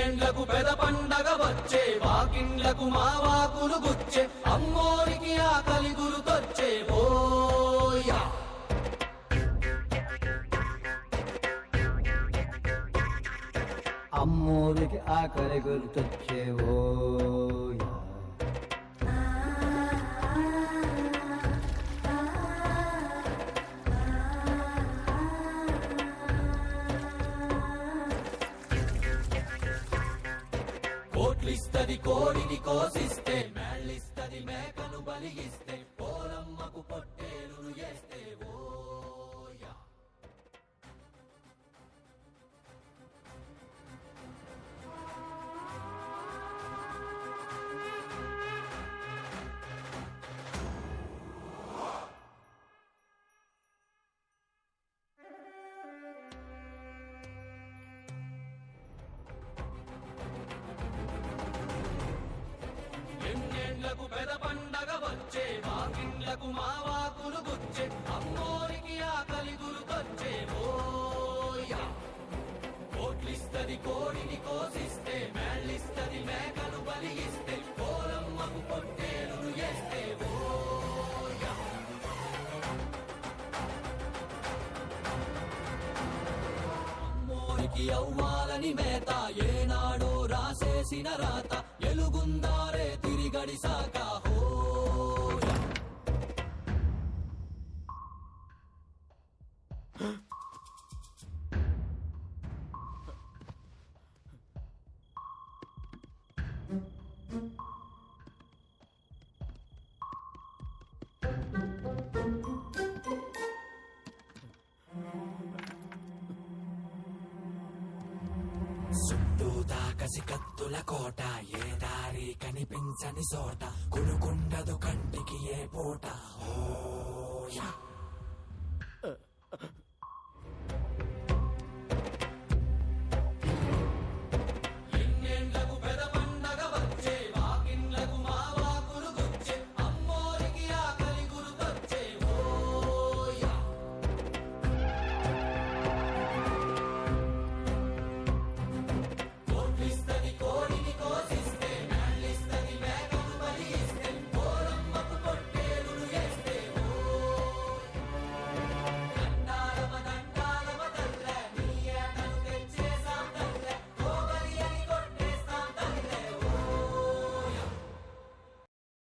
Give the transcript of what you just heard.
ఎన్నేండ్లకు పెద పండగ వచ్చే వాకిండ్లకు మావాకులు గుచ్చే అమ్మోరికి ఆకలి గురుతొచ్చే ఓయా అమ్మోరికి ఆకలి గుర్తొచ్చే ఓయా కోట్లిస్తది కోడిని కోసిస్తే మేళ్ళిస్తది మేకను బలిగిస్తే పోలమ్మకు పొట్టేలును చేస్తే ఓయా ఎన్నేండ్లకు పెద పండగ వచ్చే వాకిండ్లకు మావాకులు గుచ్చే అమ్మోరికి ఆకలి గురుతొచ్చే ఓయా కోట్లిస్తది కోడిని కోసిస్తే మేళ్ళిస్తది మేకను బలిగిస్తే పోలమ్మకు పొట్టేలును చేస్తే ఓయా అమ్మోరికి అవ్వాలని మేత ఏనాడో రాసేసిన రాత ఎలుగుందారే తిరిగడిసాక హోయా చుట్టూతా కసి కత్తుల కోట ఏ దారి కనిపించని చోట కునుకుండదు కంటికి ఏ పూట ఓయా